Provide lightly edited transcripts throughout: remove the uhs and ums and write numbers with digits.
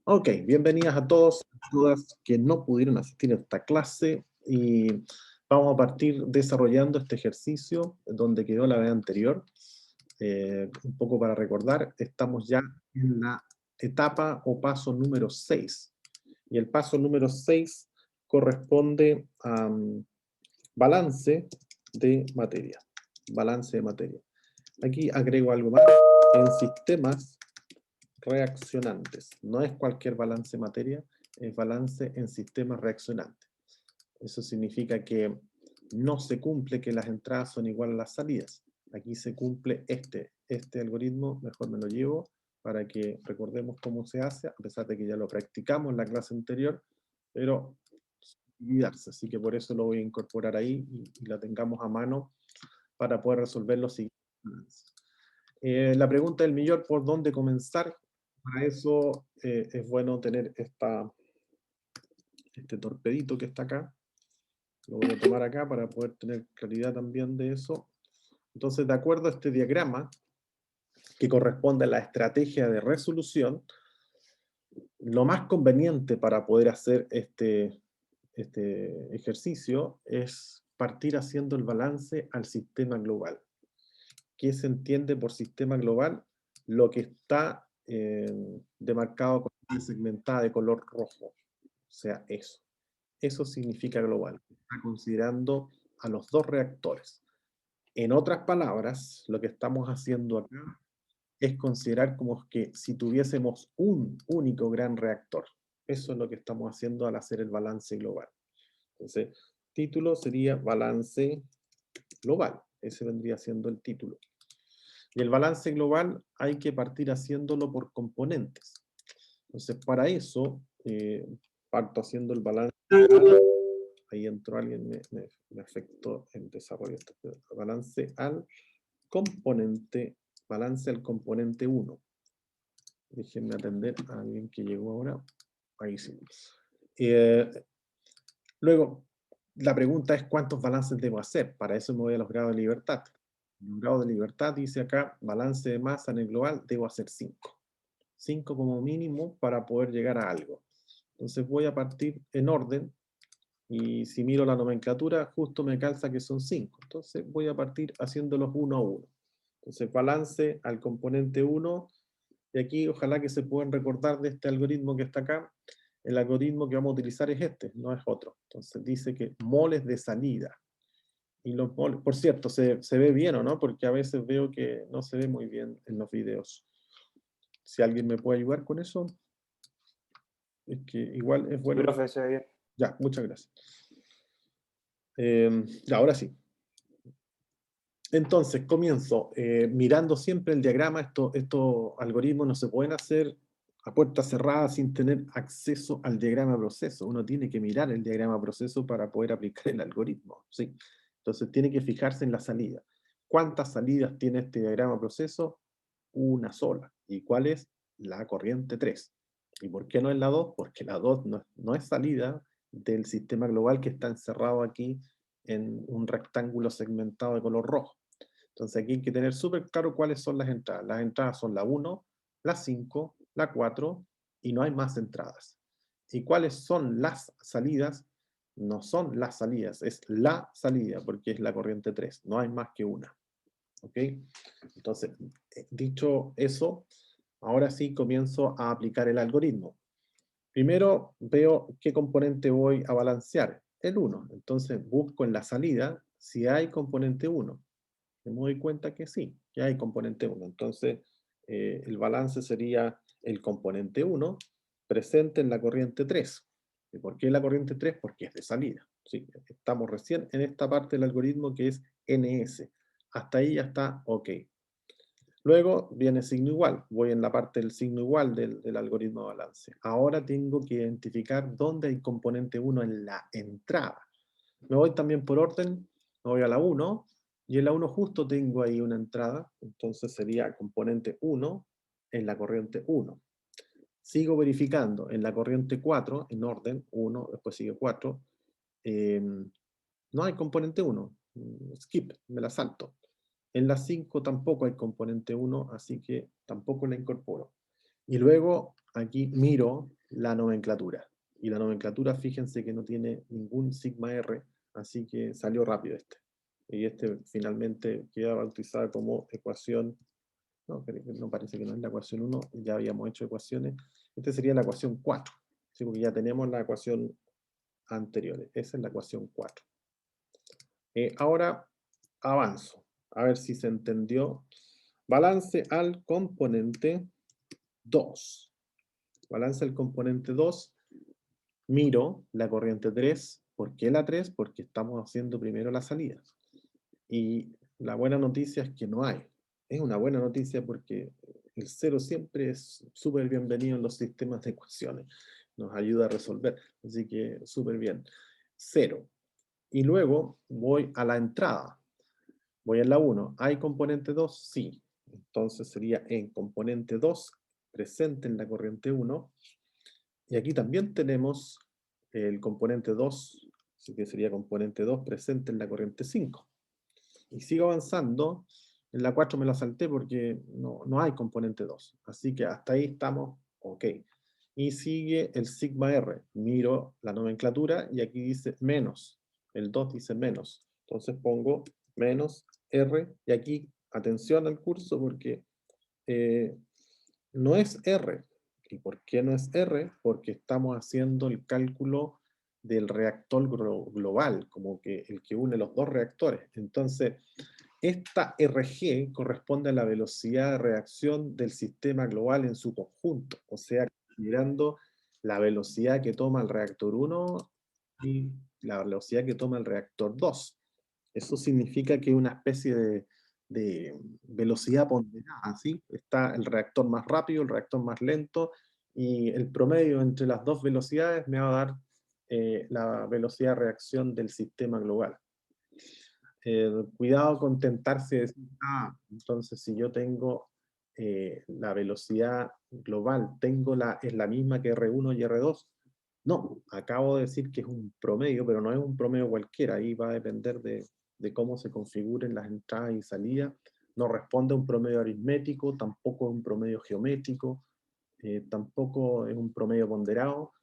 Ok, bienvenidas a todos, a todas que no pudieron asistir a esta clase y vamos a partir desarrollando este ejercicio donde quedó la vez anterior. Un poco para recordar, estamos ya en la etapa o paso número 6 y el paso número 6 corresponde a balance de materia. Balance de materia. Aquí agrego algo más. En sistemas reaccionantes. No es cualquier balance materia, es balance en sistemas reaccionantes. Eso significa que no se cumple que las entradas son iguales a las salidas. Aquí se cumple este algoritmo, mejor me lo llevo para que recordemos cómo se hace, a pesar de que ya lo practicamos en la clase anterior, pero olvidarse, así que por eso lo voy a incorporar ahí y la tengamos a mano para poder resolver los siguientes. La pregunta del millón, ¿por dónde comenzar? Para eso es bueno tener este torpedito que está acá. Lo voy a tomar acá para poder tener claridad también de eso. Entonces, de acuerdo a este diagrama, que corresponde a la estrategia de resolución, lo más conveniente para poder hacer este ejercicio es partir haciendo el balance al sistema global. ¿Qué se entiende por sistema global? Lo que está demarcado con una segmentada de color rojo. O sea, eso. Eso significa global. Está considerando a los dos reactores. En otras palabras, lo que estamos haciendo acá es considerar como que si tuviésemos un único gran reactor. Eso es lo que estamos haciendo al hacer el balance global. Entonces, título sería balance global. Ese vendría siendo el título. Y el balance global hay que partir haciéndolo por componentes. Entonces, para eso, parto haciendo el balance. Ahí entró alguien, me afectó el desarrollo. Balance al componente 1. Déjenme atender a alguien que llegó ahora. Ahí sí. Luego, la pregunta es ¿cuántos balances debo hacer? Para eso me voy a los grados de libertad. En el grado de libertad dice acá, balance de masa en el global, debo hacer 5. 5 como mínimo para poder llegar a algo. Entonces voy a partir en orden y si miro la nomenclatura, justo me calza que son 5. Entonces voy a partir haciéndolos uno a uno. Entonces balance al componente 1 y aquí ojalá que se puedan recordar de este algoritmo que está acá. El algoritmo que vamos a utilizar es este, no es otro. Entonces dice que moles de salida. Y los moles, por cierto, se ve bien o no, porque a veces veo que no se ve muy bien en los videos. Si alguien me puede ayudar con eso, es que igual es Sí, bueno. profe, se ve bien. Ya, muchas gracias. Ya, ahora sí. Entonces, comienzo mirando siempre el diagrama. Estos algoritmos no se pueden hacer a puerta cerrada sin tener acceso al diagrama proceso. Uno tiene que mirar el diagrama proceso para poder aplicar el algoritmo, ¿sí? Entonces, tiene que fijarse en la salida. ¿Cuántas salidas tiene este diagrama proceso? Una sola. ¿Y cuál es? La corriente 3. ¿Y por qué no es la 2? Porque la 2 no es salida del sistema global que está encerrado aquí en un rectángulo segmentado de color rojo. Entonces aquí hay que tener súper claro cuáles son las entradas. Las entradas son la 1, la 5, la 4 y no hay más entradas. ¿Y cuáles son las salidas? No son las salidas, es la salida porque es la corriente 3. No hay más que una. ¿Ok? Entonces, dicho eso, ahora sí comienzo a aplicar el algoritmo. Primero veo qué componente voy a balancear. El 1. Entonces busco en la salida si hay componente 1. Me doy cuenta que sí, que hay componente 1. Entonces, el balance sería el componente 1 presente en la corriente 3. ¿Y por qué la corriente 3? Porque es de salida. Sí, estamos recién en esta parte del algoritmo que es NS. Hasta ahí ya está ok. Luego viene signo igual. Voy en la parte del signo igual del algoritmo de balance. Ahora tengo que identificar dónde hay componente 1 en la entrada. Me voy también por orden. Me voy a la 1. Y en la 1 justo tengo ahí una entrada. Entonces sería componente 1 en la corriente 1. Sigo verificando en la corriente 4, en orden, 1, después sigue 4. No hay componente 1. Skip, me la salto. En la 5 tampoco hay componente 1, así que tampoco la incorporo. Y luego aquí miro la nomenclatura. Y la nomenclatura, fíjense que no tiene ningún sigma R, así que salió rápido este. Y este finalmente queda bautizado como ecuación, no, no parece que no es la ecuación 1, ya habíamos hecho ecuaciones. Esta sería la ecuación 4, ¿sí? Porque ya tenemos la ecuación anterior. Esa es la ecuación 4. Ahora avanzo, a ver si se entendió. Balance al componente 2. Balance al componente 2. Miro la corriente 3. ¿Por qué la 3? Porque estamos haciendo primero la salida. Y la buena noticia es que no hay. Es una buena noticia porque el cero siempre es súper bienvenido en los sistemas de ecuaciones. Nos ayuda a resolver. Así que súper bien. 0. Y luego voy a la entrada. Voy en la 1. ¿Hay componente 2? Sí. Entonces sería en componente 2 presente en la corriente 1. Y aquí también tenemos el componente 2, así que sería componente 2 presente en la corriente 5. Y sigo avanzando. En la 4 me la salté porque no hay componente 2. Así que hasta ahí estamos ok. Y sigue el sigma R. Miro la nomenclatura y aquí dice menos. El 2 dice menos. Entonces pongo menos R. Y aquí, atención al curso porque no es R. ¿Y por qué no es R? Porque estamos haciendo el cálculo del reactor global, como que el que une los dos reactores. Entonces, esta RG corresponde a la velocidad de reacción del sistema global en su conjunto, o sea, considerando la velocidad que toma el reactor 1 y la velocidad que toma el reactor 2. Eso significa que una especie de velocidad ponderada, ¿sí? Está el reactor más rápido, el reactor más lento, y el promedio entre las dos velocidades me va a dar la velocidad de reacción del sistema global. Cuidado con tentarse de decir, entonces si yo tengo la velocidad global, es la misma que R1 y R2. No, acabo de decir que es un promedio, pero no es un promedio cualquiera, ahí va a depender de cómo se configuren las entradas y salidas. No responde a un promedio aritmético, tampoco es un promedio geométrico, tampoco es un promedio ponderado,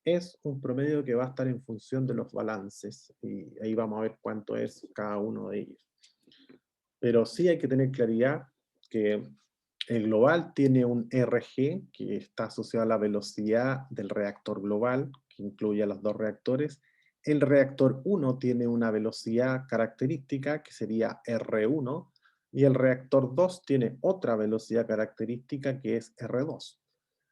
es un promedio que va a estar en función de los balances y ahí vamos a ver cuánto es cada uno de ellos. Pero sí hay que tener claridad que el global tiene un RG que está asociado a la velocidad del reactor global, que incluye a los dos reactores. El reactor 1 tiene una velocidad característica que sería R1 y el reactor 2 tiene otra velocidad característica que es R2.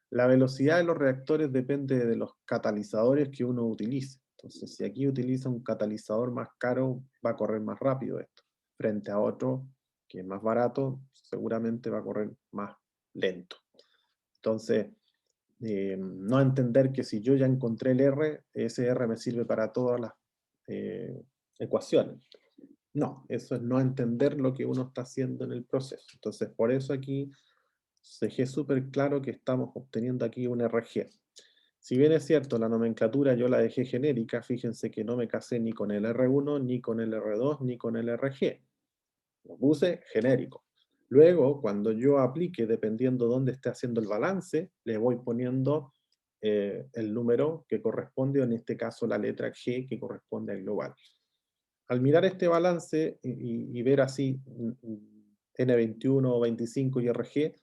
La velocidad de los reactores depende de los catalizadores que uno utilice. Entonces, si aquí utiliza un catalizador más caro, va a correr más rápido esto. Frente a otro que es más barato, seguramente va a correr más lento. Entonces, no entender que si yo ya encontré el R, ese R me sirve para todas las ecuaciones. No, eso es no entender lo que uno está haciendo en el proceso. Entonces, por eso aquí dejé súper claro que estamos obteniendo aquí un RG. Si bien es cierto, la nomenclatura yo la dejé genérica, fíjense que no me casé ni con el R1, ni con el R2, ni con el RG. Lo puse genérico. Luego, cuando yo aplique, dependiendo dónde esté haciendo el balance, le voy poniendo el número que corresponde, o en este caso la letra G que corresponde al global. Al mirar este balance y ver así N21, 25 y RG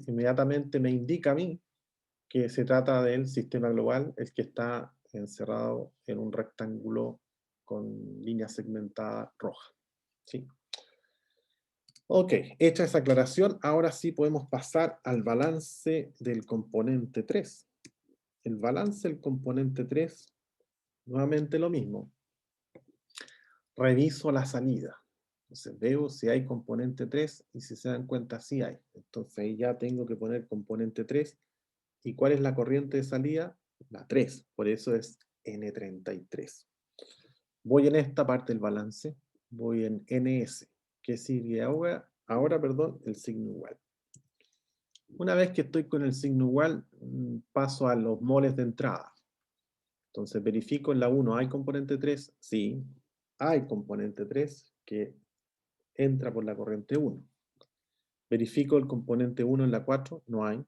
inmediatamente me indica a mí que se trata del sistema global, el que está encerrado en un rectángulo con línea segmentada roja. ¿Sí? Ok, hecha esa aclaración, ahora sí podemos pasar al balance del componente 3. El balance del componente 3, nuevamente lo mismo. Reviso la salida. Entonces veo si hay componente 3 y si se dan cuenta, sí hay. Entonces ahí ya tengo que poner componente 3. ¿Y cuál es la corriente de salida? La 3. Por eso es N33. Voy en esta parte del balance. Voy en NS. ¿Qué sigue ahora? Ahora, perdón, el signo igual. Una vez que estoy con el signo igual, paso a los moles de entrada. Entonces verifico en la 1, ¿hay componente 3? Sí, hay componente 3 que entra por la corriente 1. Verifico el componente 1 en la 4, no hay.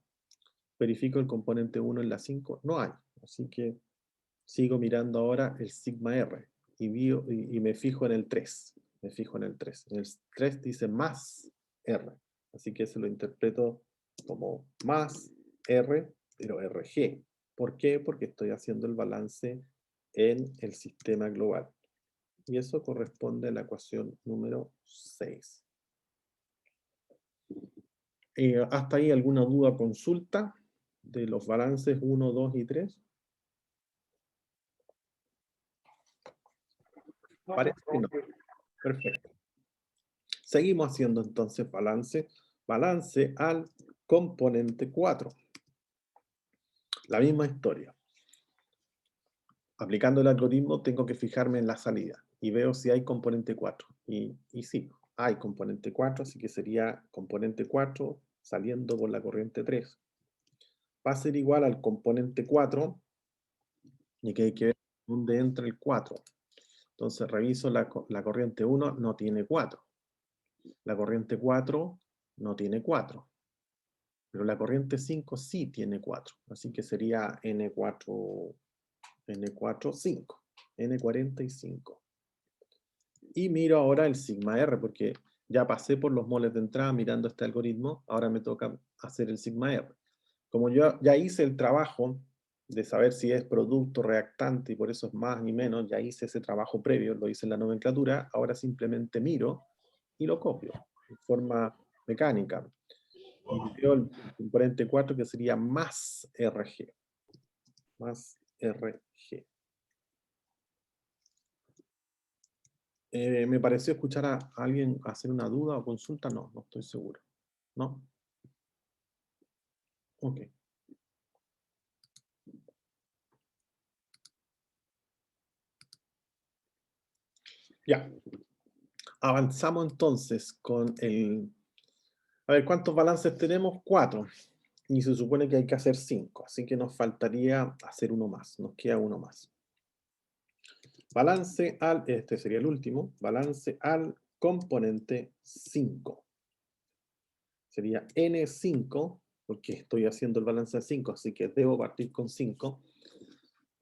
verifico el componente 1 en la 5, no hay. Así que sigo mirando ahora el sigma R y me fijo en el 3. Me fijo en el 3. En el 3 dice más R. Así que se lo interpreto como más R, pero RG. ¿Por qué? Porque estoy haciendo el balance en el sistema global. Y eso corresponde a la ecuación número 6. ¿Hasta ahí alguna duda o consulta de los balances 1, 2 y 3? Parece que no. Perfecto. Seguimos haciendo entonces balance. Balance al componente 4. La misma historia. Aplicando el algoritmo tengo que fijarme en la salida y veo si hay componente 4. Y sí, hay componente 4, así que sería componente 4 saliendo por la corriente 3. Va a ser igual al componente 4 y que hay que ver dónde entra el 4. Entonces reviso la corriente 1, no tiene 4. La corriente 4 no tiene 4. Pero la corriente 5 sí tiene 4. Así que sería N4, N4, 5. N45. Y miro ahora el sigma R, porque ya pasé por los moles de entrada mirando este algoritmo, ahora me toca hacer el sigma R. Como yo ya hice el trabajo de saber si es producto, reactante, y por eso es más ni menos, ya hice ese trabajo previo, lo hice en la nomenclatura, ahora simplemente miro y lo copio de forma mecánica. Y veo el componente 4 que sería más RG. Más RG. Me pareció escuchar a alguien hacer una duda o consulta. No, no estoy seguro. ¿No? Ok. Ya. Avanzamos entonces con el... A ver, ¿cuántos balances tenemos? 4. Y se supone que hay que hacer 5. Así que nos faltaría hacer uno más. Nos queda uno más. Balance al... Este sería el último. Balance al componente 5. Sería N5, porque estoy haciendo el balance de 5, así que debo partir con 5.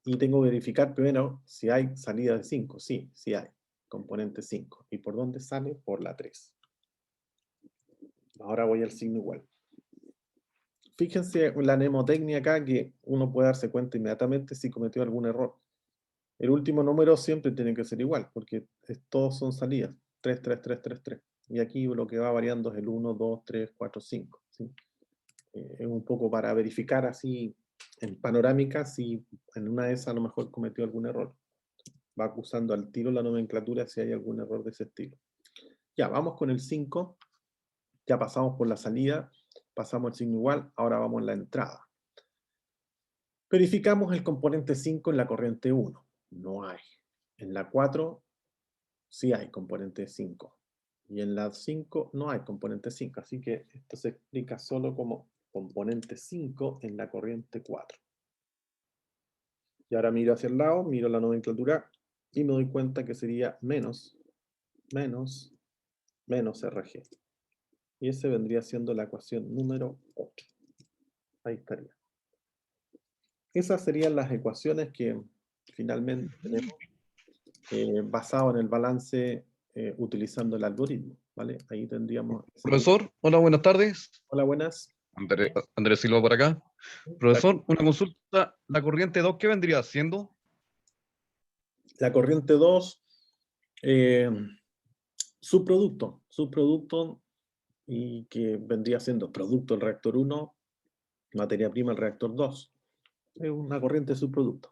Y tengo que verificar primero si hay salida de 5. Sí, sí hay. Componente 5. ¿Y por dónde sale? Por la 3. Ahora voy al signo igual. Fíjense en la mnemotecnia acá que uno puede darse cuenta inmediatamente si cometió algún error. El último número siempre tiene que ser igual, porque todos son salidas. 3, 3, 3, 3, 3. Y aquí lo que va variando es el 1, 2, 3, 4, 5. ¿Sí? Es un poco para verificar así en panorámica si en una de esas a lo mejor cometió algún error. Va acusando al tiro la nomenclatura si hay algún error de ese estilo. Ya, vamos con el 5. Ya pasamos por la salida, pasamos el signo igual, ahora vamos en la entrada. Verificamos el componente 5 en la corriente 1. No hay. En la 4 sí hay componente 5. Y en la 5 no hay componente 5. Así que esto se explica solo como componente 5 en la corriente 4. Y ahora miro hacia el lado, miro la nomenclatura y me doy cuenta que sería menos RG. Y ese vendría siendo la ecuación número 8. Ahí estaría. Esas serían las ecuaciones que finalmente tenemos basado en el balance utilizando el algoritmo. ¿Vale? Ahí tendríamos... Profesor, hola, buenas tardes. Hola, buenas. Andrés Silva por acá. Profesor, una consulta. ¿La corriente 2 qué vendría siendo? La corriente 2, subproducto, y que vendría siendo producto del reactor 1, materia prima del reactor 2. Es una corriente subproducto.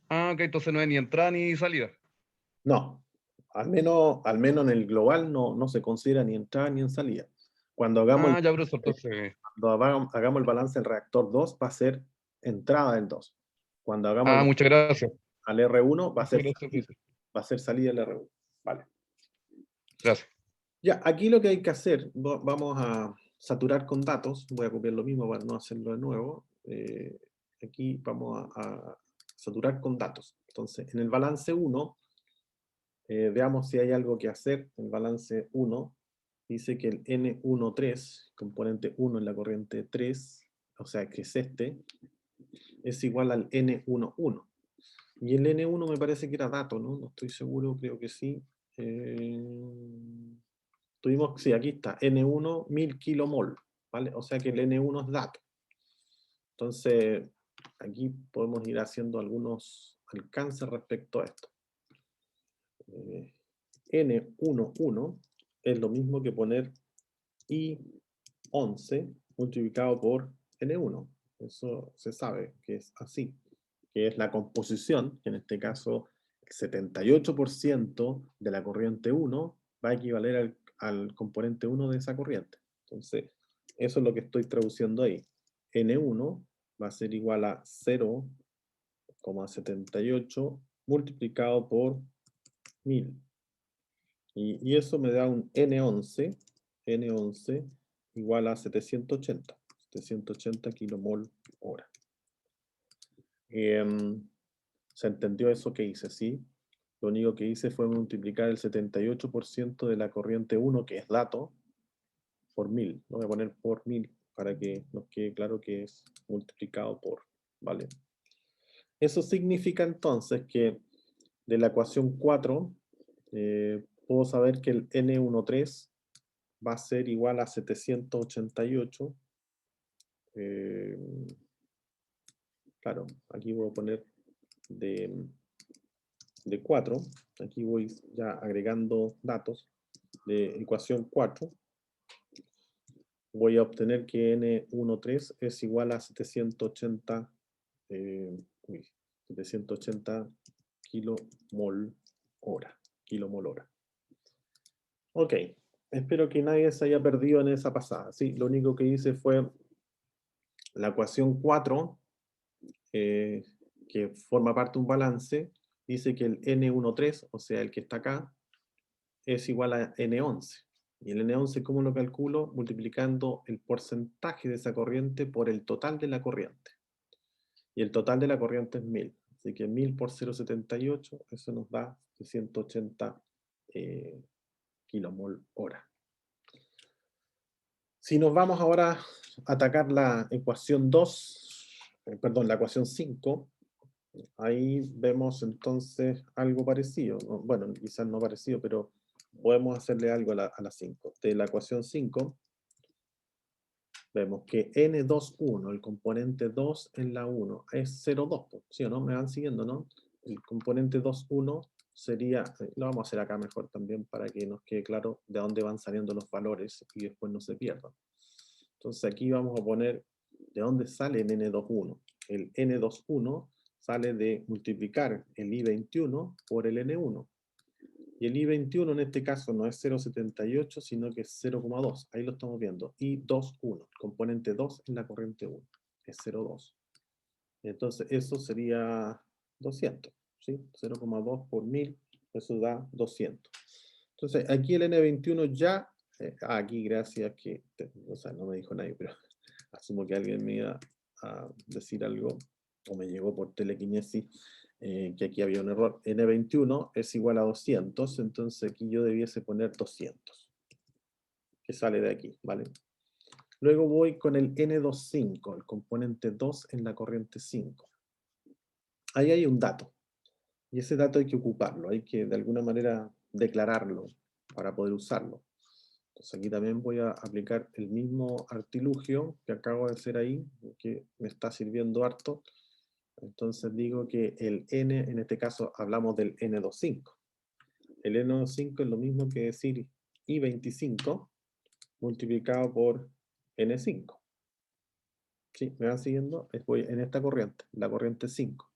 Ah, ok, entonces no hay ni entrada ni salida. No, al menos en el global no se considera ni entrada ni en salida. Cuando hagamos Ah, ya, profesor, entonces. el balance del reactor 2, va a ser entrada del 2. Cuando hagamos el Ah, balance muchas gracias. al R1, Muchas gracias, profesor. va a ser salida del R1. Vale. Gracias. Ya, aquí lo que hay que hacer, vamos a saturar con datos. Voy a copiar lo mismo para no hacerlo de nuevo. Aquí vamos a saturar con datos. Entonces, en el balance 1, veamos si hay algo que hacer. El balance 1 dice que el N13, componente 1 en la corriente 3, o sea, que es este, es igual al N11. Y el N1 me parece que era dato, ¿no? No estoy seguro, creo que sí. Sí, aquí está, N1, 1000 kilomol, ¿vale? O sea que el N1 es dato. Entonces, aquí podemos ir haciendo algunos alcances respecto a esto. N11 es lo mismo que poner I11 multiplicado por N1. Eso se sabe que es así, que es la composición, que en este caso el 78% de la corriente 1 va a equivaler al componente 1 de esa corriente. Entonces, eso es lo que estoy traduciendo ahí. N1 va a ser igual a 0,78 multiplicado por 1000. Y eso me da un N11 igual a 780 kilomol hora. ¿Se entendió eso que hice? ¿Sí? Lo único que hice fue multiplicar el 78% de la corriente 1, que es dato, por 1000. Lo voy a poner por 1000 para que nos quede claro que es multiplicado por, ¿vale? Eso significa entonces que de la ecuación 4 puedo saber que el N13 va a ser igual a 788. Claro, aquí voy a poner de 4. Aquí voy ya agregando datos de ecuación 4. Voy a obtener que N13 es igual a 780, 780 kilomol hora. Ok, espero que nadie se haya perdido en esa pasada. Sí, lo único que hice fue la ecuación 4, que forma parte de un balance, dice que el N13, o sea, el que está acá, es igual a N11. Y el N11, ¿cómo lo calculo? Multiplicando el porcentaje de esa corriente por el total de la corriente. Y el total de la corriente es 1000. Así que 1000 por 0,78, eso nos da 180 kilomol hora. Si nos vamos ahora a atacar la ecuación 2, perdón, la ecuación 5, ahí vemos entonces algo parecido. Bueno, quizás no parecido, pero podemos hacerle algo a la 5. De la ecuación 5, vemos que N21, el componente 2 en la 1, es 0,2. ¿Sí o no? ¿Me van siguiendo, no? El componente 2,1 sería, lo vamos a hacer acá mejor también para que nos quede claro de dónde van saliendo los valores y después no se pierdan. Entonces aquí vamos a poner de dónde sale el N21. El N21 sale de multiplicar el I21 por el N1. Y el I21 en este caso no es 0,78, sino que es 0,2. Ahí lo estamos viendo. I21, componente 2 en la corriente 1. Es 0,2. Entonces eso sería 200. ¿Sí? 0,2 por 1000, eso da 200. Entonces aquí el N21 ya, aquí gracias que, o sea, no me dijo nadie, pero asumo que alguien me iba a decir algo, o me llegó por telequinesis, que aquí había un error. N21 es igual a 200, entonces aquí yo debiese poner 200, que sale de aquí, ¿vale? Luego voy con el N25, el componente 2 en la corriente 5. Ahí hay un dato, y ese dato hay que ocuparlo, hay que de alguna manera declararlo para poder usarlo. Entonces aquí también voy a aplicar el mismo artilugio que acabo de hacer ahí, que me está sirviendo harto. Entonces digo que el N, en este caso hablamos del N25. El N25 es lo mismo que decir I25 multiplicado por N5. ¿Sí? ¿Me van siguiendo? Voy en esta corriente, la corriente 5.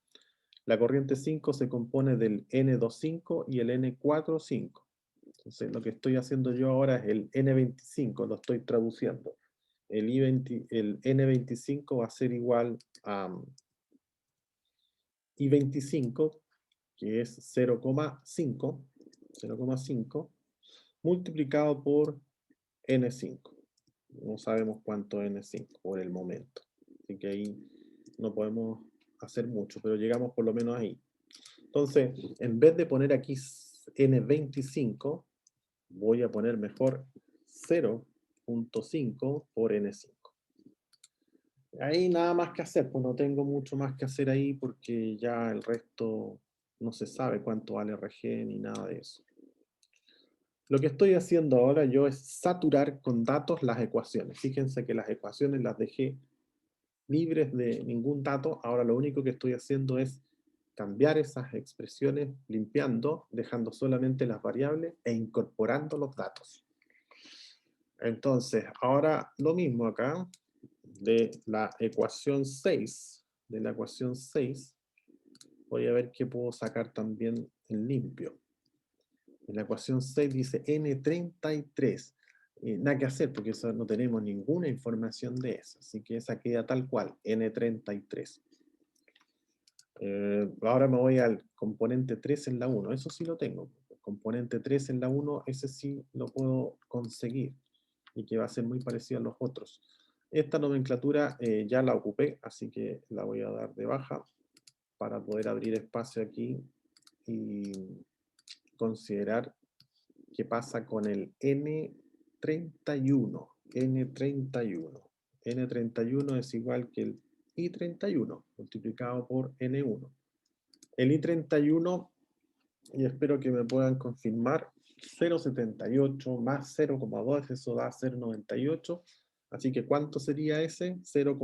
La corriente 5 se compone del N25 y el N45. Entonces lo que estoy haciendo yo ahora es el N25, lo estoy traduciendo. El N25 va a ser igual a I25, que es 0,5, multiplicado por N5. No sabemos cuánto es N5 por el momento. Así que ahí no podemos hacer mucho, pero llegamos por lo menos ahí. Entonces, en vez de poner aquí N25, voy a poner mejor 0,5 por N5. Ahí nada más que hacer, pues no tengo mucho más que hacer ahí porque ya el resto no se sabe cuánto vale RG ni nada de eso. Lo que estoy haciendo ahora yo es saturar con datos las ecuaciones. Fíjense que las ecuaciones las dejé libres de ningún dato. Ahora lo único que estoy haciendo es cambiar esas expresiones, limpiando, dejando solamente las variables e incorporando los datos. Entonces, ahora lo mismo acá, de la ecuación 6, voy a ver qué puedo sacar también en limpio. En la ecuación 6 dice N33. Nada que hacer porque eso no tenemos ninguna información de eso. Así que esa queda tal cual, N33. Ahora me voy al componente 3 en la 1. Eso sí lo tengo. El componente 3 en la 1, ese sí lo puedo conseguir. Y que va a ser muy parecido a los otros. Esta nomenclatura ya la ocupé, así que la voy a dar de baja para poder abrir espacio aquí y considerar qué pasa con el N31. N31. N31 es igual que el I31 multiplicado por N1. El I31, y espero que me puedan confirmar, 0,78 más 0,2, eso da 0,98. Así que ¿cuánto sería ese? 0,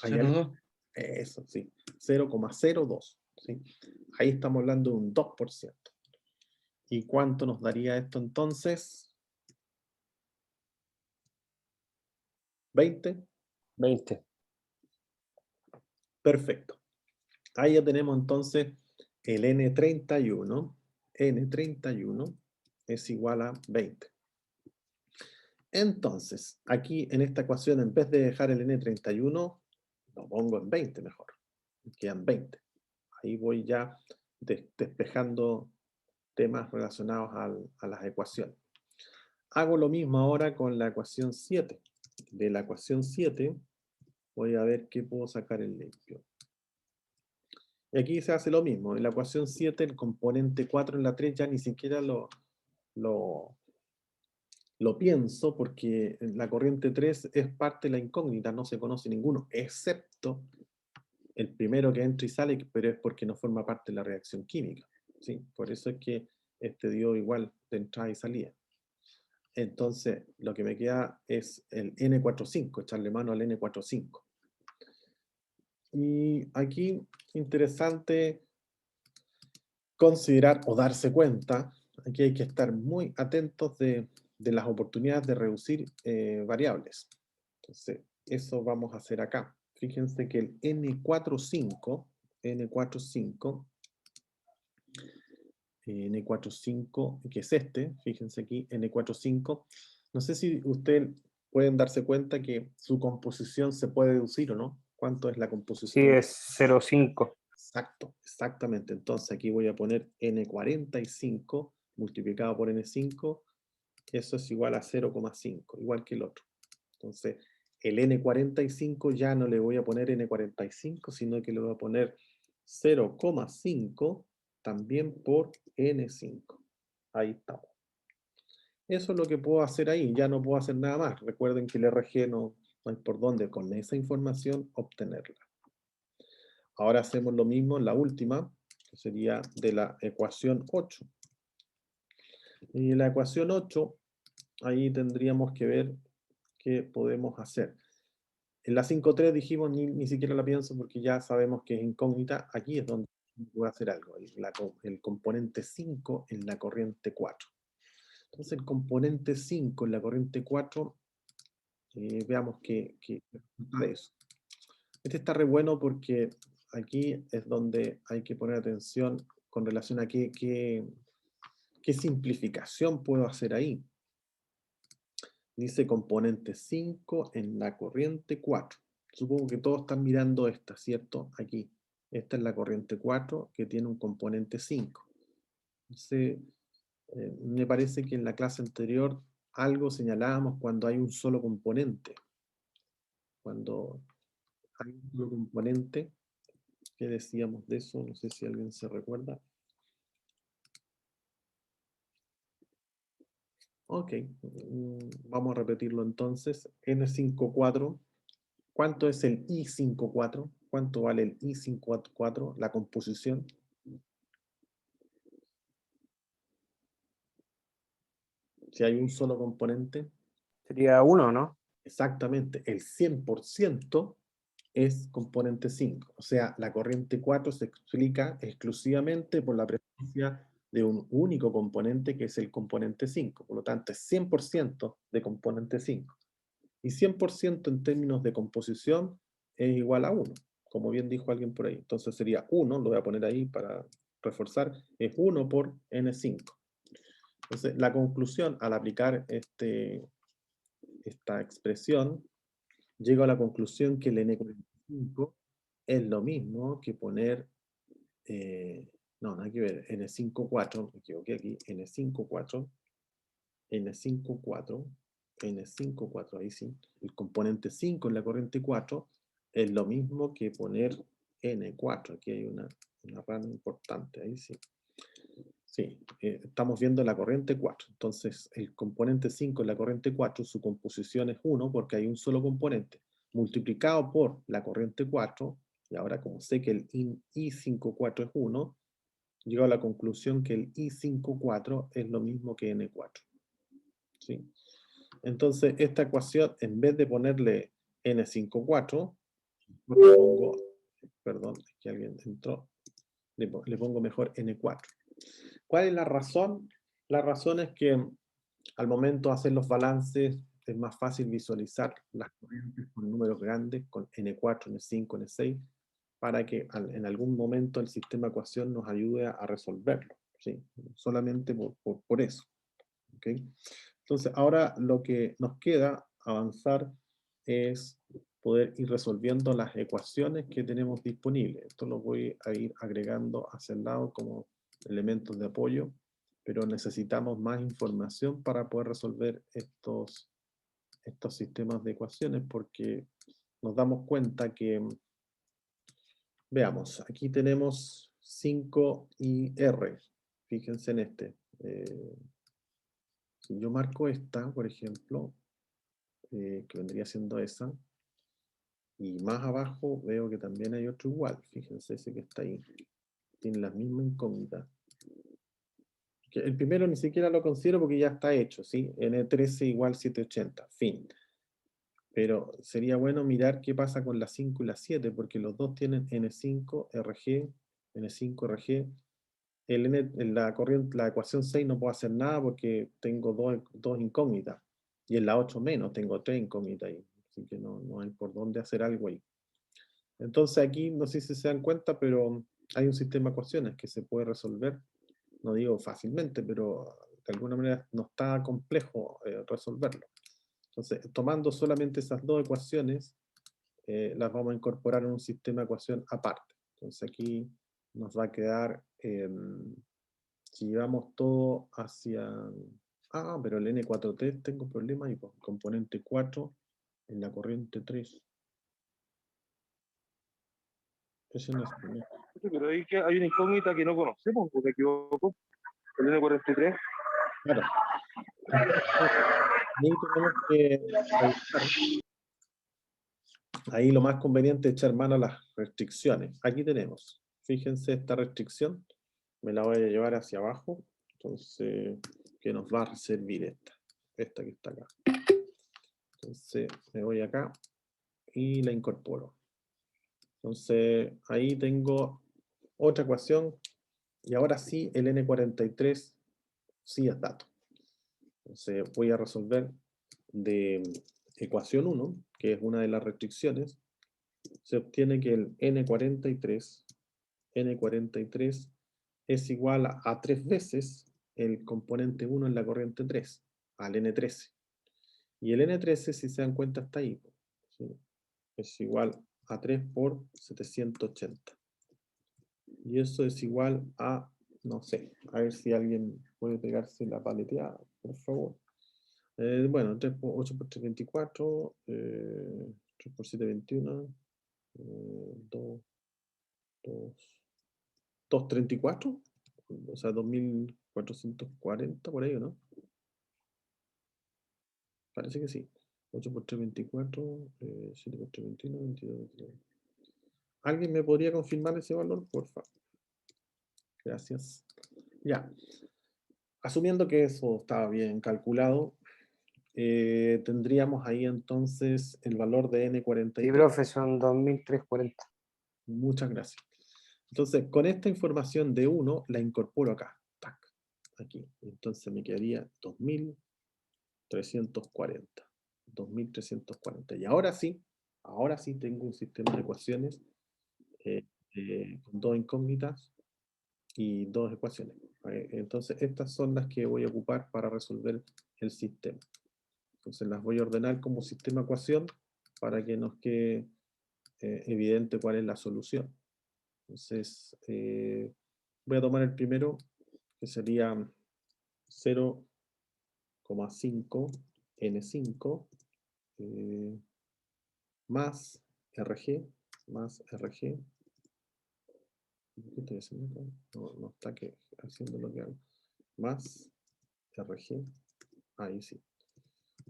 ¿hay algo? 0,2. Eso, sí. 0,02. ¿Sí? Ahí estamos hablando de un 2%. ¿Y cuánto nos daría esto entonces? 20. 20. Perfecto. Ahí ya tenemos entonces el N31. N31 es igual a 20. Entonces, aquí en esta ecuación, en vez de dejar el N31, lo pongo en 20 mejor. Quedan 20. Ahí voy ya despejando temas relacionados a las ecuaciones. Hago lo mismo ahora con la ecuación 7. De la ecuación 7 voy a ver qué puedo sacar en limpio. Y aquí se hace lo mismo. En la ecuación 7, el componente 4 en la 3 ya ni siquiera lo pienso porque la corriente 3 es parte de la incógnita, no se conoce ninguno, excepto el primero que entra y sale, pero es porque no forma parte de la reacción química. ¿Sí? Por eso es que este dio igual de entrada y salida. Entonces, lo que me queda es el N45, echarle mano al N45. Y aquí, interesante considerar o darse cuenta, aquí hay que estar muy atentos de las oportunidades de reducir variables. Entonces, eso vamos a hacer acá. Fíjense que el N45, que es este, fíjense aquí, N45, no sé si ustedes pueden darse cuenta que su composición se puede deducir o no. ¿Cuánto es la Sí, composición? es 0,5. Exacto, exactamente. Entonces aquí voy a poner N45 multiplicado por N5, eso es igual a 0,5, igual que el otro. Entonces, el N45 ya no le voy a poner N45, sino que le voy a poner 0,5 también por N5. Ahí estamos. Eso es lo que puedo hacer ahí, ya no puedo hacer nada más. Recuerden que el RG no hay por dónde con esa información obtenerla. Ahora hacemos lo mismo en la última, que sería de la ecuación 8. Y la ecuación 8, ahí tendríamos que ver qué podemos hacer. En la 5.3 dijimos, ni siquiera la pienso porque ya sabemos que es incógnita. Aquí es donde voy a hacer algo. El componente 5 en la corriente 4. Entonces el componente 5 en la corriente 4, veamos qué resulta de eso. Este está re bueno porque aquí es donde hay que poner atención con relación a qué simplificación puedo hacer ahí. Dice componente 5 en la corriente 4. Supongo que todos están mirando esta, ¿cierto? Aquí. Esta es la corriente 4 que tiene un componente 5. Entonces, me parece que en la clase anterior algo señalábamos cuando hay un solo componente. Cuando hay un solo componente, ¿qué decíamos de eso? No sé si alguien se recuerda. Ok, vamos a repetirlo entonces. N54, ¿cuánto es el I54? ¿Cuánto vale el I54? La composición. Si hay un solo componente, Sería 1, ¿no? exactamente el 100% es componente 5. O sea, la corriente 4 se explica exclusivamente por la presencia de un único componente que es el componente 5. Por lo tanto, es 100% de componente 5. Y 100% en términos de composición es igual a 1, como bien dijo alguien por ahí. Entonces sería 1, lo voy a poner ahí para reforzar, es 1 por N5. Entonces, la conclusión al aplicar esta expresión, llego a la conclusión que el N45 es lo mismo que poner, no, nada que ver, N54, me equivoqué aquí, N54, N54, N54, ahí sí, el componente 5 en la corriente 4 es lo mismo que poner N4, aquí hay una rama importante, ahí sí. Sí, estamos viendo la corriente 4. Entonces, el componente 5 en la corriente 4, su composición es 1 porque hay un solo componente, multiplicado por la corriente 4, y ahora como sé que el I54 es 1, llego a la conclusión que el I54 es lo mismo que N4. ¿Sí? Entonces, esta ecuación, en vez de ponerle N54, le pongo, perdón, es que alguien entró, le pongo mejor N4. ¿Cuál es la razón? La razón es que al momento de hacer los balances es más fácil visualizar las corrientes con números grandes, con N4, N5, N6, para que en algún momento el sistema de ecuación nos ayude a resolverlo. ¿Sí? Solamente por eso. ¿Okay? Entonces, ahora lo que nos queda avanzar es poder ir resolviendo las ecuaciones que tenemos disponibles. Esto lo voy a ir agregando hacia el lado como elementos de apoyo, pero necesitamos más información para poder resolver estos sistemas de ecuaciones porque nos damos cuenta que, veamos, aquí tenemos 5 y R. Fíjense en este. Si yo marco esta, por ejemplo, que vendría siendo esa, y más abajo veo que también hay otro igual, fíjense ese que está ahí, tiene la misma incógnita. Que el primero ni siquiera lo considero porque ya está hecho, ¿sí? N13 igual 780, fin. Pero sería bueno mirar qué pasa con la 5 y la 7, porque los dos tienen N5, RG, N5, RG. En la corriente, la ecuación 6 no puedo hacer nada porque tengo dos incógnitas. Y en la 8 menos, tengo 3 incógnitas ahí. Así que no hay por dónde hacer algo ahí. Entonces aquí, no sé si se dan cuenta, pero hay un sistema de ecuaciones que se puede resolver. No digo fácilmente, pero de alguna manera no está complejo resolverlo. Entonces, tomando solamente esas dos ecuaciones, las vamos a incorporar en un sistema de ecuación aparte. Entonces aquí nos va a quedar, si llevamos todo hacia... Ah, pero el N4.3 tengo problema ahí, pues, componente 4 en la corriente 3. Ese no es problema. Pero ahí que hay una incógnita que no conocemos, porque me equivoco. El N43. Claro. Ahí tenemos que revisar. Ahí lo más conveniente es echar mano a las restricciones. Aquí tenemos, fíjense esta restricción, me la voy a llevar hacia abajo, entonces, que nos va a servir esta que está acá. Entonces, me voy acá y la incorporo. Entonces, ahí tengo otra ecuación y ahora sí el N43 sí es dato. Entonces, voy a resolver de ecuación 1, que es una de las restricciones, se obtiene que el N43 es igual a 3 veces el componente 1 en la corriente 3, al N13. Y el N13, si se dan cuenta, está ahí. ¿Sí? Es igual a 3 por 780. Y eso es igual a, no sé, a ver si alguien puede pegarse la paleteada, por favor. Bueno, 3 por 8 por 3, 24, 3 por 7, 21, 2, 234, o sea, 2440 por ahí, ¿no? Parece que sí. 8 por 3, 24. 7 por 3, 21. 22, 22. ¿Alguien me podría confirmar ese valor? Por favor. Gracias. Ya. Asumiendo que eso estaba bien calculado, tendríamos ahí entonces el valor de Sí, N43. profe, son 2340. Muchas gracias. Entonces, con esta información de 1, la incorporo acá. Tac, aquí. Entonces me quedaría 2340. 2340. Y ahora sí tengo un sistema de ecuaciones con dos incógnitas y dos ecuaciones. Entonces, estas son las que voy a ocupar para resolver el sistema. Entonces, las voy a ordenar como sistema ecuación para que nos quede evidente cuál es la solución. Entonces, voy a tomar el primero, que sería 0,5 N5 más RG, ¿Qué estoy haciendo acá? No está haciendo lo que hago. Más RG, ahí sí.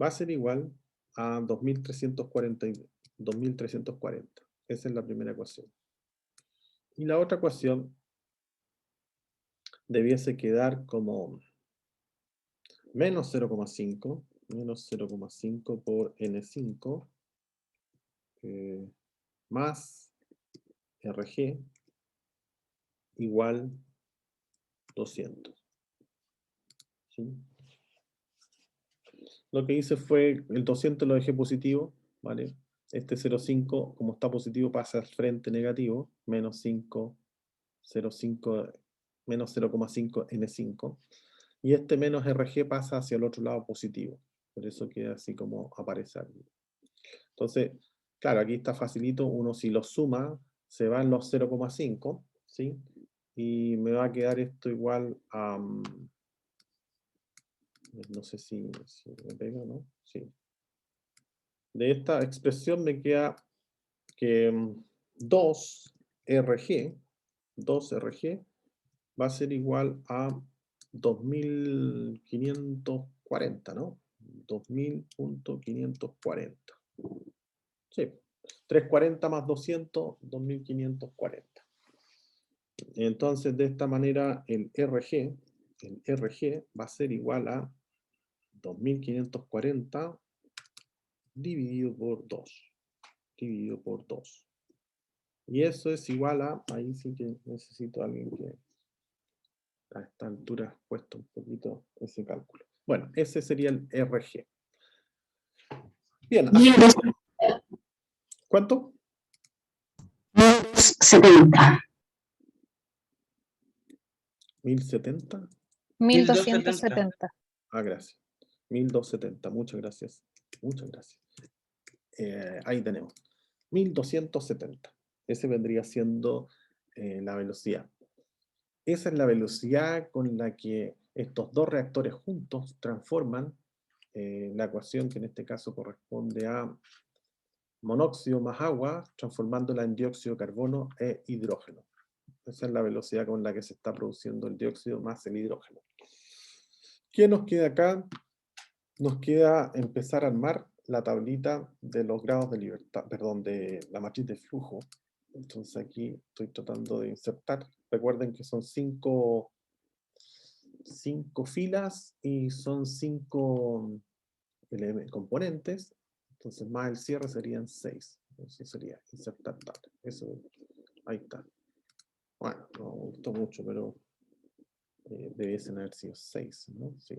Va a ser igual a 2340. Esa es la primera ecuación. Y la otra ecuación debiese quedar como menos 0,5 por N5 más RG igual 200. ¿Sí? Lo que hice fue, el 200 lo dejé positivo, ¿vale? Este 0,5, como está positivo, pasa al frente negativo, menos 5, 0,5, menos 0,5 N5. Y este menos RG pasa hacia el otro lado positivo. Por eso queda así como aparece aquí. Entonces, claro, aquí está facilito. Uno si lo suma, se van los 0,5, ¿sí? Y me va a quedar esto igual a... no sé si me pega, ¿no? Sí. De esta expresión me queda que 2RG va a ser igual a 2540, ¿no? 2000.540. Sí, 340 más 200, 2540. Entonces, de esta manera, el RG va a ser igual a 2540 dividido por 2. Dividido por 2. Y eso es igual a, ahí sí que necesito a alguien que a esta altura puesto un poquito ese cálculo. Bueno, ese sería el RG. Bien, ¿cuánto? 70. 1070. 1270. Ah, gracias. 1270, muchas gracias. Muchas gracias. Ahí tenemos. 1270. Ese vendría siendo la velocidad. Esa es la velocidad con la que estos dos reactores juntos transforman la ecuación, que en este caso corresponde a monóxido más agua, transformándola en dióxido de carbono e hidrógeno. Esa es la velocidad con la que se está produciendo el dióxido más el hidrógeno. ¿Qué nos queda acá? Nos queda empezar a armar la tablita de los grados de libertad, perdón, de la matriz de flujo. Entonces aquí estoy tratando de insertar. Recuerden que son 5 filas y son 5 componentes. Entonces más el cierre serían 6. Eso sería insertar tabla. Eso, ahí está. Bueno, no me gustó mucho, pero debiesen haber sido 6, ¿no? Sí.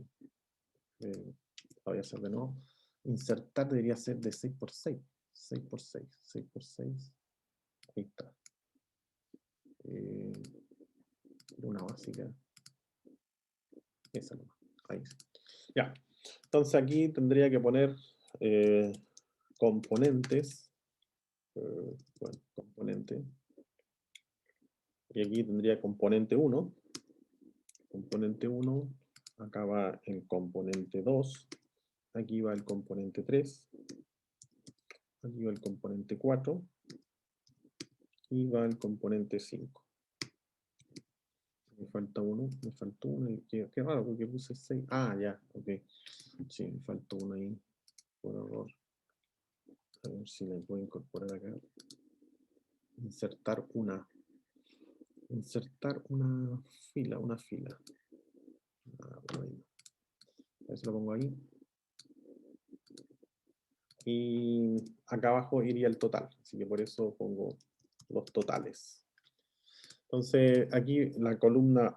Voy a hacer de nuevo. Insertar debería ser de 6 por 6. 6 por 6. 6 por 6. Ahí está. Una básica. Esa nomás. Ahí. Ya. Entonces aquí tendría que poner componentes. Bueno, componente. Y aquí tendría componente 1. Componente 1. Acá va el componente 2. Aquí va el componente 3. Aquí va el componente 4. Y va el componente 5. Me falta uno. Me faltó uno. Qué raro porque puse 6. Ah, ya. Ok. Sí, me faltó uno ahí. por error. A ver si le puedo incorporar acá. Insertar una fila, por ahí. A ver si lo pongo ahí. Y acá abajo iría el total, así que por eso pongo los totales. Entonces aquí la columna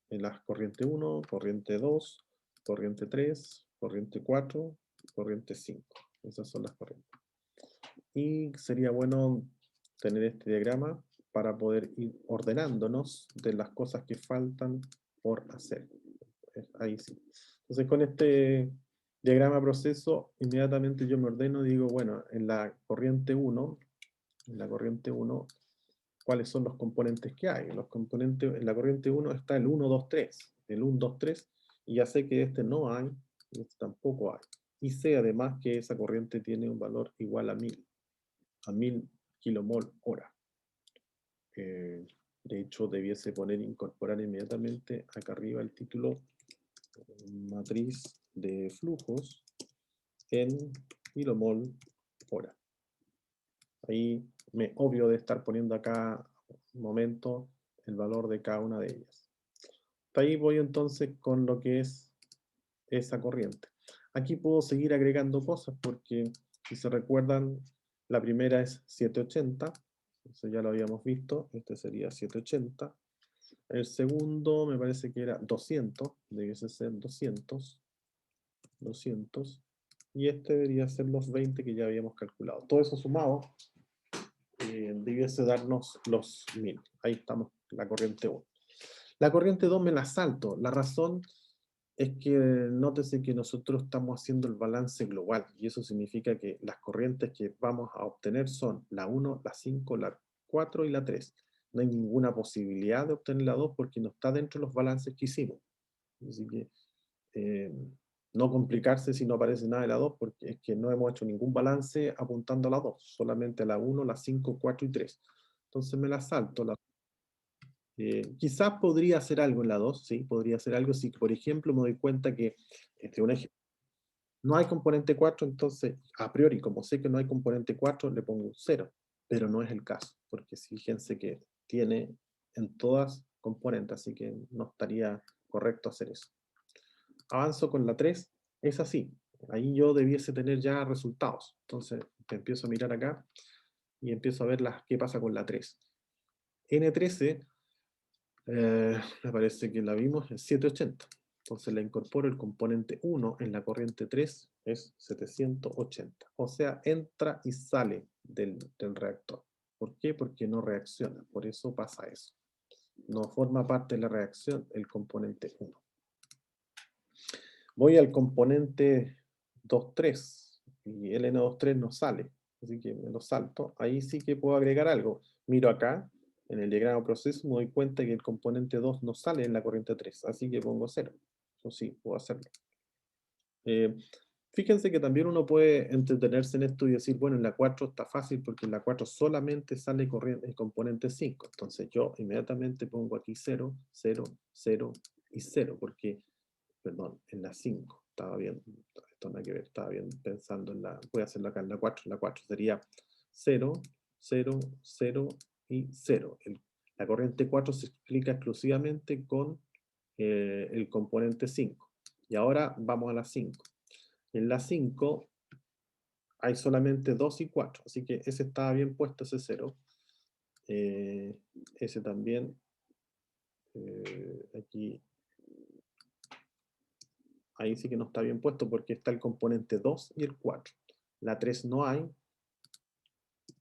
en las corriente 1, corriente 2, corriente 3, corriente 4, corriente 5. Esas son las corrientes. Y sería bueno tener este diagrama para poder ir ordenándonos de las cosas que faltan por hacer. Ahí sí. Entonces con este diagrama proceso, inmediatamente yo me ordeno y digo, bueno, en la corriente 1, ¿cuáles son los componentes que hay? Los componentes, en la corriente 1 está el 1, 2, 3. El 1, 2, 3, y ya sé que este no hay, y este tampoco hay. Y sé además que esa corriente tiene un valor igual a 1000 kilomol hora. De hecho, debiese incorporar inmediatamente acá arriba el título matriz de flujos en kilomol hora. Ahí me obvio de estar poniendo acá un momento el valor de cada una de ellas. Hasta ahí voy entonces con lo que es esa corriente. Aquí puedo seguir agregando cosas porque si se recuerdan, la primera es 780, eso ya lo habíamos visto, este sería 780. El segundo me parece que era 200, debiese ser 200, y este debería ser los 20 que ya habíamos calculado. Todo eso sumado debiese darnos los 1000. Ahí estamos, la corriente 1. La corriente 2 me la salto. La razón es que nótese que nosotros estamos haciendo el balance global, y eso significa que las corrientes que vamos a obtener son la 1, la 5, la 4 y la 3. No hay ninguna posibilidad de obtener la 2 porque no está dentro de los balances que hicimos. Así que no complicarse si no aparece nada de la 2, porque es que no hemos hecho ningún balance apuntando a la 2, solamente a la 1, la 5, 4 y 3. Entonces me la salto. Quizás podría hacer algo en la 2, sí, podría hacer algo si, por ejemplo, me doy cuenta que no hay componente 4, entonces, a priori, como sé que no hay componente 4, le pongo un 0, pero no es el caso, porque fíjense que tiene en todas componentes, así que no estaría correcto hacer eso. Avanzo con la 3, es así, ahí yo debiese tener ya resultados, entonces empiezo a mirar acá y empiezo a ver qué pasa con la 3. N13, me parece que la vimos, es 780. Entonces le incorporo el componente 1 en la corriente 3, es 780. O sea, entra y sale del reactor. ¿Por qué? Porque no reacciona. Por eso pasa eso. No forma parte de la reacción el componente 1. Voy al componente 2,3 y el N23 no sale. Así que me lo salto. Ahí sí que puedo agregar algo. Miro acá. En el diagrama proceso me doy cuenta que el componente 2 no sale en la corriente 3, así que pongo 0. Eso sí, puedo hacerlo. Fíjense que también uno puede entretenerse en esto y decir, bueno, en la 4 está fácil porque en la 4 solamente sale el componente 5. Entonces yo inmediatamente pongo aquí 0, 0, 0 y 0, porque, perdón, en la 5. Estaba bien, esto no hay que ver, estaba bien pensando en la, voy a hacerlo acá en la 4. La 4 sería 0, 0, 0 y 0. La corriente 4 se explica exclusivamente con el componente 5. Y ahora vamos a la 5. En la 5 hay solamente 2 y 4, así que ese estaba bien puesto, ese 0. Ese también, aquí, ahí sí que no está bien puesto porque está el componente 2 y el 4. La 3 no hay,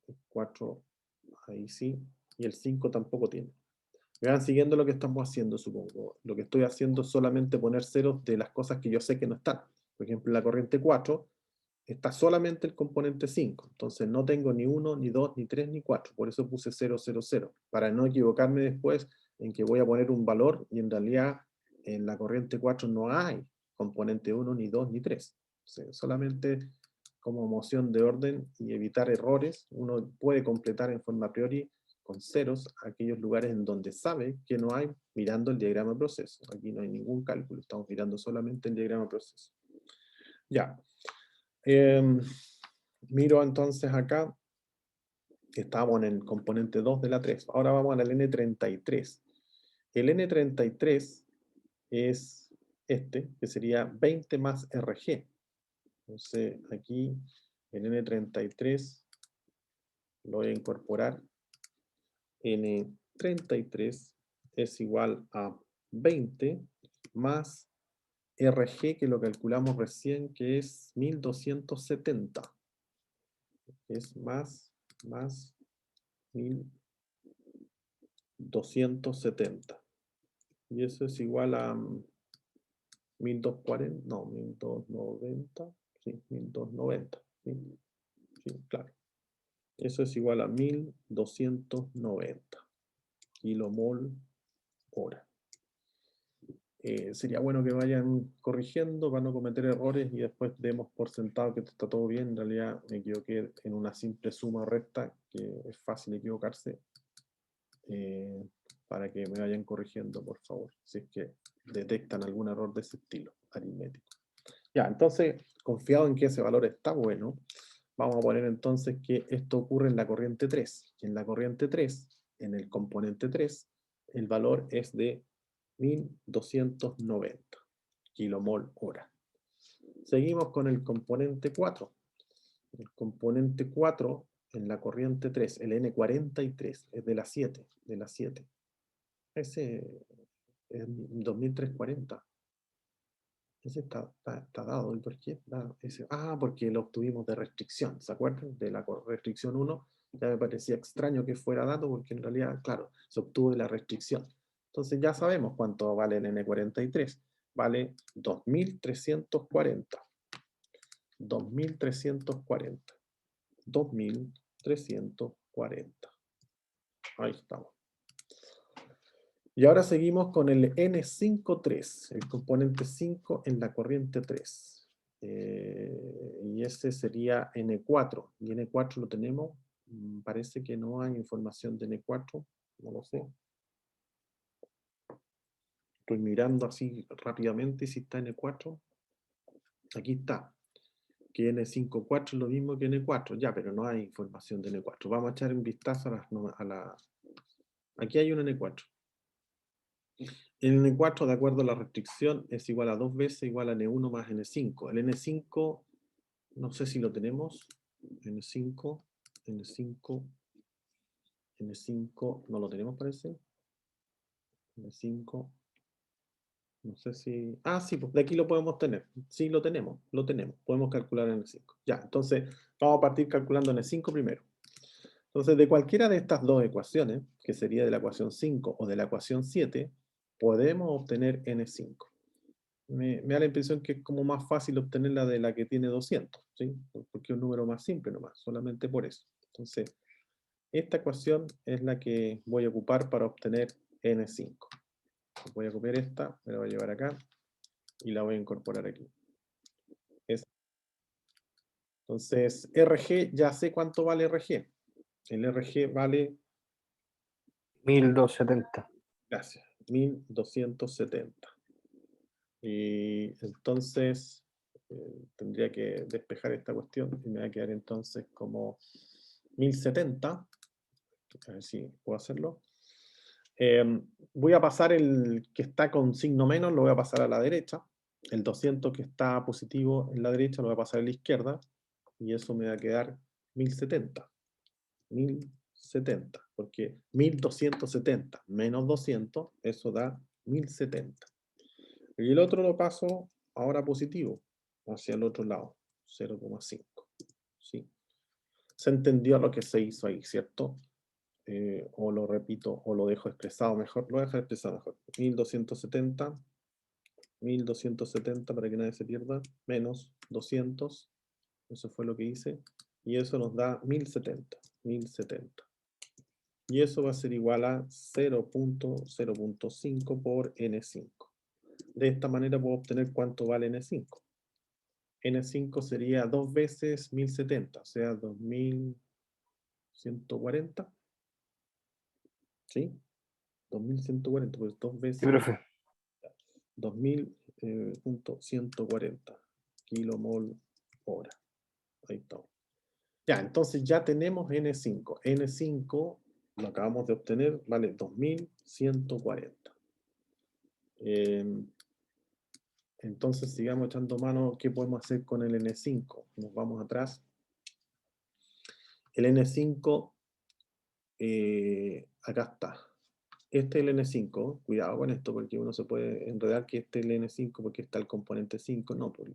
el 4 ahí sí, y el 5 tampoco tiene. Me van siguiendo lo que estamos haciendo, supongo. Lo que estoy haciendo es solamente poner ceros de las cosas que yo sé que no están. Por ejemplo, en la corriente 4 está solamente el componente 5. Entonces no tengo ni 1, ni 2, ni 3, ni 4. Por eso puse 0, 0, 0. Para no equivocarme después en que voy a poner un valor y en realidad en la corriente 4 no hay componente 1, ni 2, ni 3. Entonces, solamente como moción de orden y evitar errores, uno puede completar en forma a priori con ceros aquellos lugares en donde sabe que no hay, mirando el diagrama de proceso. Aquí no hay ningún cálculo, estamos mirando solamente el diagrama de proceso. Ya. Miro entonces acá, que estamos en el componente 2 de la 3. Ahora vamos al N33. El N33 es este, que sería 20 más RG. Entonces aquí el N33 lo voy a incorporar. N33 es igual a 20 más RG, que lo calculamos recién, que es 1270. Es más 1270. Y eso es igual a 1240, no, 1290, sí, 1290, sí, sí, claro. Eso es igual a 1290 kilomol hora. Sería bueno que vayan corrigiendo para no cometer errores y después demos por sentado que está todo bien. En realidad me equivoqué en una simple suma recta, que es fácil equivocarse. Para que me vayan corrigiendo, por favor, si es que detectan algún error de ese estilo aritmético. Ya, entonces, confiado en que ese valor está bueno, vamos a poner entonces que esto ocurre en la corriente 3. En la corriente 3, en el componente 3, el valor es de 1290 kilomol hora. Seguimos con el componente 4. El componente 4 en la corriente 3, el N43, es de la 7, Ese es 2340. Ese está dado. ¿Y por qué? Porque lo obtuvimos de restricción, ¿se acuerdan? De la restricción 1, ya me parecía extraño que fuera dado, porque en realidad, claro, se obtuvo de la restricción. Entonces ya sabemos cuánto vale el N43. Vale 2340. 2340. 2340. Ahí estamos. Y ahora seguimos con el N53, el componente 5 en la corriente 3. Y ese sería N4. Y N4 lo tenemos. Parece que no hay información de N4. No lo sé. Estoy mirando así rápidamente si está N4. Aquí está. Que N54 es lo mismo que N4. Ya, pero no hay información de N4. Vamos a echar un vistazo a la... Aquí hay un N4. El N4, de acuerdo a la restricción, es igual a 2 veces igual a N1 más N5. El N5, no sé si lo tenemos. N5, no lo tenemos, parece. N5, no sé si... sí, pues de aquí lo podemos tener. Sí, lo tenemos. Podemos calcular N5. Ya, entonces vamos a partir calculando N5 primero. Entonces, de cualquiera de estas dos ecuaciones, que sería de la ecuación 5 o de la ecuación 7, podemos obtener N5. Me da la impresión que es como más fácil obtenerla de la que tiene 200, ¿sí? Porque es un número más simple nomás, solamente por eso. Entonces, esta ecuación es la que voy a ocupar para obtener N5. Voy a copiar esta, me la voy a llevar acá y la voy a incorporar aquí. Entonces, RG, ya sé cuánto vale RG. El RG vale... 1270. Gracias, 1270. Y entonces tendría que despejar esta cuestión y me va a quedar entonces como 1070. A ver si puedo hacerlo. Voy a pasar el que está con signo menos, lo voy a pasar a la derecha. El 200 que está positivo en la derecha lo voy a pasar a la izquierda. Y eso me va a quedar 1070. 1070. Porque 1270 menos 200, eso da 1070. Y el otro lo paso ahora positivo, hacia el otro lado, 0,5. ¿Sí? Se entendió lo que se hizo ahí, ¿cierto? O lo repito, o lo dejo expresado mejor. Lo voy a dejar expresado mejor. 1270 para que nadie se pierda, menos 200, eso fue lo que hice, y eso nos da 1070. Y eso va a ser igual a 0.5 por N5. De esta manera puedo obtener cuánto vale N5. N5 sería 2 veces 1070, o sea, 2140. ¿Sí? 2140, pues 2 Sí, veces profe. 2000.140 kilomol hora. Ahí está. Ya, entonces ya tenemos N5. N5 lo acabamos de obtener, vale 2140. Entonces sigamos echando mano, ¿qué podemos hacer con el N5? Nos vamos atrás. El N5, acá está. Este es el N5, cuidado con esto porque uno se puede enredar que este es el N5 porque está el componente 5, no, pues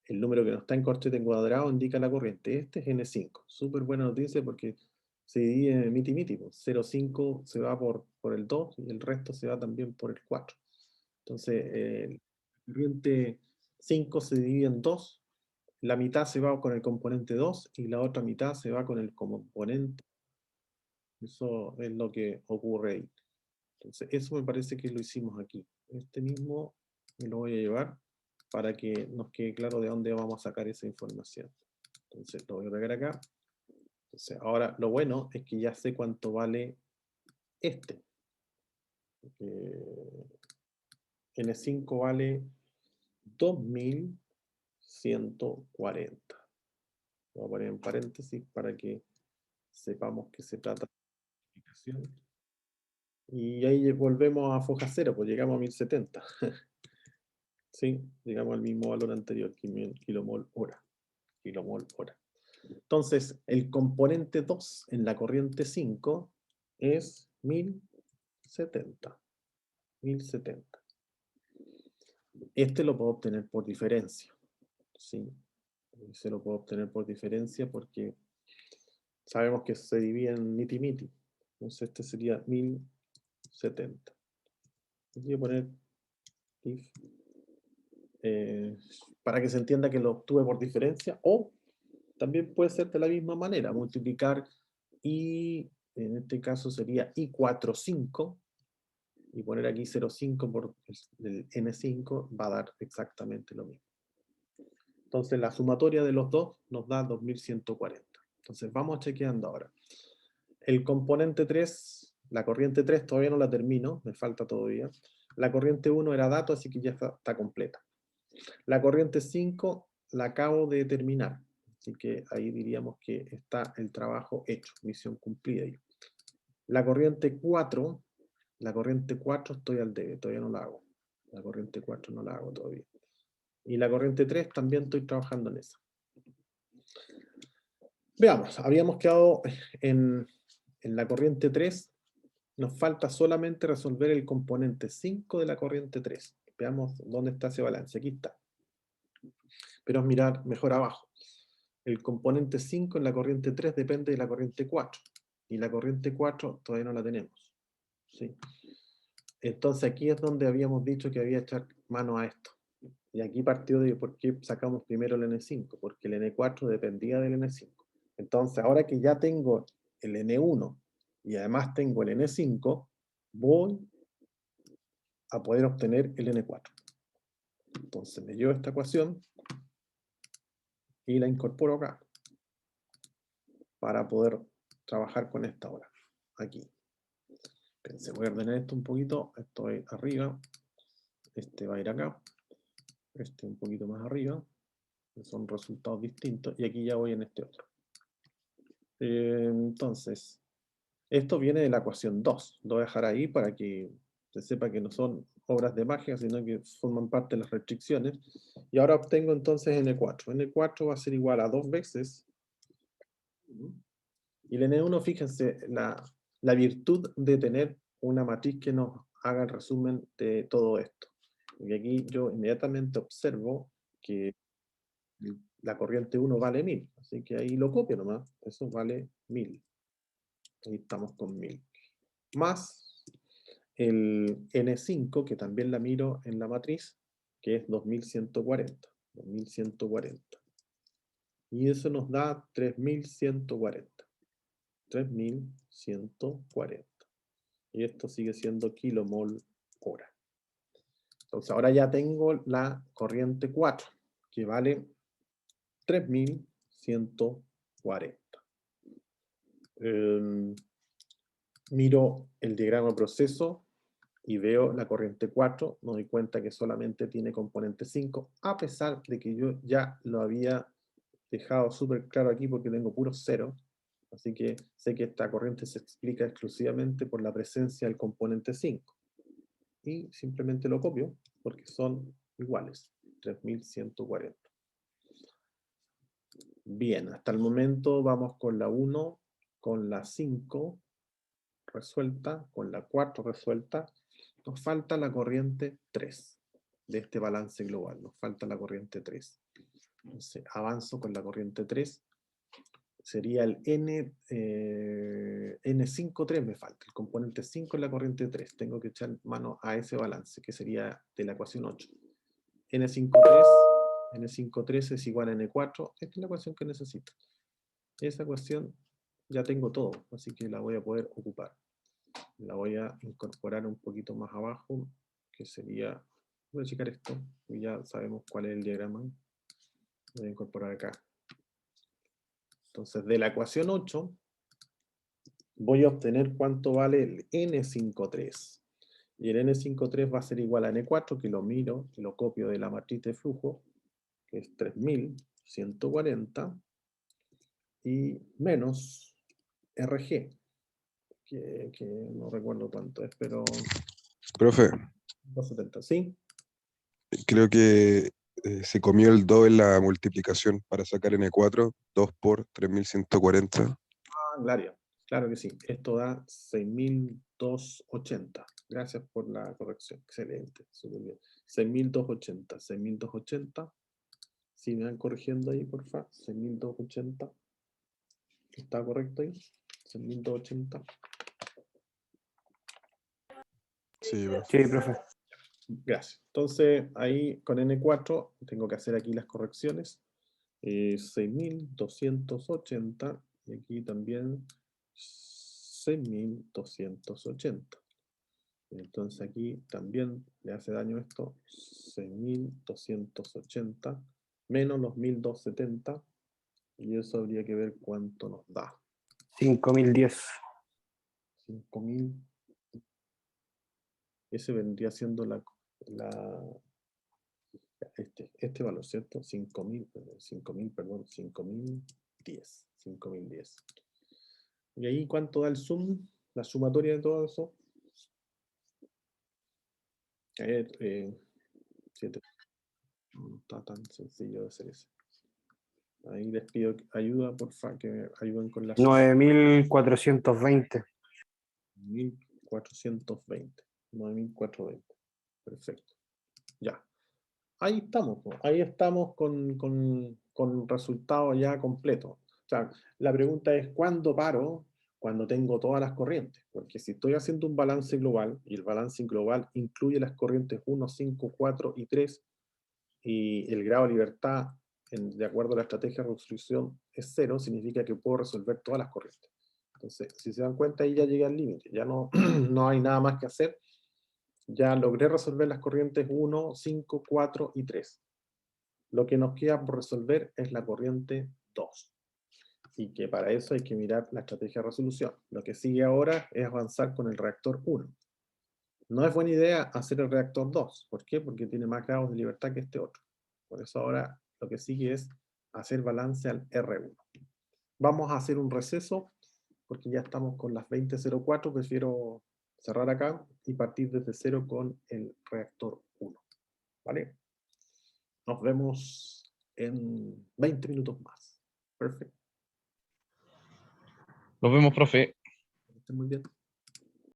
el número que no está en corchete cuadrado indica la corriente, este es N5, súper buena noticia porque se divide en miti-miti, pues 0,5 se va por el 2 y el resto se va también por el 4. Entonces, la corriente 5 se divide en 2, la mitad se va con el componente 2 y la otra mitad se va con el componente. Eso es lo que ocurre ahí. Entonces, eso me parece que lo hicimos aquí. Este mismo me lo voy a llevar para que nos quede claro de dónde vamos a sacar esa información. Entonces, lo voy a pegar acá. Entonces, ahora lo bueno es que ya sé cuánto vale este. N5 vale 2140. Voy a poner en paréntesis para que sepamos que se trata de multiplicación. Y ahí volvemos a foja cero, pues llegamos a 1070. Sí, llegamos al mismo valor anterior, kilomol hora. Kilomol hora. Entonces, el componente 2 en la corriente 5 es 1070. 1070. Este lo puedo obtener por diferencia. ¿Sí? Se lo puedo obtener por diferencia porque sabemos que se divide en miti-miti. Entonces este sería 1070. Voy a poner if para que se entienda que lo obtuve por diferencia, o también puede ser de la misma manera, multiplicar y en este caso sería I45 y poner aquí 0,5 por el N5 va a dar exactamente lo mismo. Entonces la sumatoria de los dos nos da 2140. Entonces vamos chequeando ahora. El componente 3, la corriente 3 todavía no la termino, me falta todavía. La corriente 1 era dato, así que ya está completa. La corriente 5 la acabo de terminar, así que ahí diríamos que está el trabajo hecho, misión cumplida. La corriente 4 estoy al debe, todavía no la hago. La corriente 4 no la hago todavía. Y la corriente 3 también estoy trabajando en esa. Veamos, habíamos quedado en la corriente 3, nos falta solamente resolver el componente 5 de la corriente 3. Veamos dónde está ese balance, aquí está. Pero es mirar mejor abajo. El componente 5 en la corriente 3 depende de la corriente 4. Y la corriente 4 todavía no la tenemos. ¿Sí? Entonces aquí es donde habíamos dicho que había que echar mano a esto. Y aquí partió de por qué sacamos primero el N5, porque el N4 dependía del N5. Entonces ahora que ya tengo el N1 y además tengo el N5, voy a poder obtener el N4. Entonces me llevo esta ecuación y la incorporo acá para poder trabajar con esta ahora, aquí. Pensé, voy a ordenar esto un poquito, estoy arriba, este va a ir acá, este un poquito más arriba, son resultados distintos, y aquí ya voy en este otro. Entonces, esto viene de la ecuación 2, lo voy a dejar ahí para que se sepa que no son obras de magia, sino que forman parte de las restricciones, y ahora obtengo entonces N4. N4 va a ser igual a 2 veces, y el N1, fíjense, la virtud de tener una matriz que nos haga el resumen de todo esto. Y aquí yo inmediatamente observo que la corriente 1 vale 1000, así que ahí lo copio nomás, eso vale 1000. Ahí estamos con 1000. Más el N5, que también la miro en la matriz, que es 2140. 2140. Y eso nos da 3140. 3140. Y esto sigue siendo kilomol hora. Entonces ahora ya tengo la corriente 4, que vale 3140. Miro el diagrama de proceso y veo la corriente 4, me doy cuenta que solamente tiene componente 5, a pesar de que yo ya lo había dejado súper claro aquí porque tengo puros ceros. Así que sé que esta corriente se explica exclusivamente por la presencia del componente 5. Y simplemente lo copio porque son iguales, 3140. Bien, hasta el momento vamos con la 1, con la 5 resuelta, con la 4 resuelta. Nos falta la corriente 3 de este balance global. Nos falta la corriente 3. Entonces, avanzo con la corriente 3. Sería el N53 me falta. El componente 5 en la corriente 3. Tengo que echar mano a ese balance, que sería de la ecuación 8. N53 es igual a N4. Esta es la ecuación que necesito. Esa ecuación ya tengo todo, así que la voy a poder ocupar. La voy a incorporar un poquito más abajo, que sería, voy a checar esto, y ya sabemos cuál es el diagrama. Voy a incorporar acá. Entonces, de la ecuación 8, voy a obtener cuánto vale el N53. Y el N53 va a ser igual a N4, que lo miro, y lo copio de la matriz de flujo, que es 3140, y menos RG, que no recuerdo cuánto es, pero... Profe, 270, ¿sí? creo que se comió el 2 en la multiplicación para sacar N4, 2 por 3140. Claro que sí. Esto da 6280. Gracias por la corrección. Excelente. Súper bien. 6280. 6280. Si me van corrigiendo ahí, por favor. 6280. ¿Está correcto ahí? 6280. Sí, profe. Sí, profe. Gracias. Entonces, ahí con N4 tengo que hacer aquí las correcciones. 6280. Y aquí también 6280. Entonces aquí también le hace daño esto. 6280 menos los 1270. Y eso habría que ver cuánto nos da. 5010. 5000. Ese vendría siendo este valor, ¿cierto? 5000, perdón, 5010. 5010. ¿Y ahí cuánto da el sum? La sumatoria de todo eso. A ver, 7. No está tan sencillo de hacer eso. Ahí les pido ayuda, por favor, que me ayuden con la 9420. 1420. 9420. Perfecto. Ya. Ahí estamos, po. Ahí estamos con resultado ya completo. O sea, la pregunta es, ¿cuándo paro? Cuando tengo todas las corrientes. Porque si estoy haciendo un balance global, y el balance global incluye las corrientes 1, 5, 4 y 3, y el grado de libertad, de acuerdo a la estrategia de resolución, es 0, significa que puedo resolver todas las corrientes. Entonces, si se dan cuenta, ahí ya llegué al límite. Ya no, no hay nada más que hacer. Ya logré resolver las corrientes 1, 5, 4 y 3. Lo que nos queda por resolver es la corriente 2. Y que para eso hay que mirar la estrategia de resolución. Lo que sigue ahora es avanzar con el reactor 1. No es buena idea hacer el reactor 2. ¿Por qué? Porque tiene más grados de libertad que este otro. Por eso ahora lo que sigue es hacer balance al R1. Vamos a hacer un receso, porque ya estamos con las 20:04. Prefiero cerrar acá y partir desde cero con el reactor 1. ¿Vale? Nos vemos en 20 minutos más. Perfecto. Nos vemos, profe. Estén muy bien.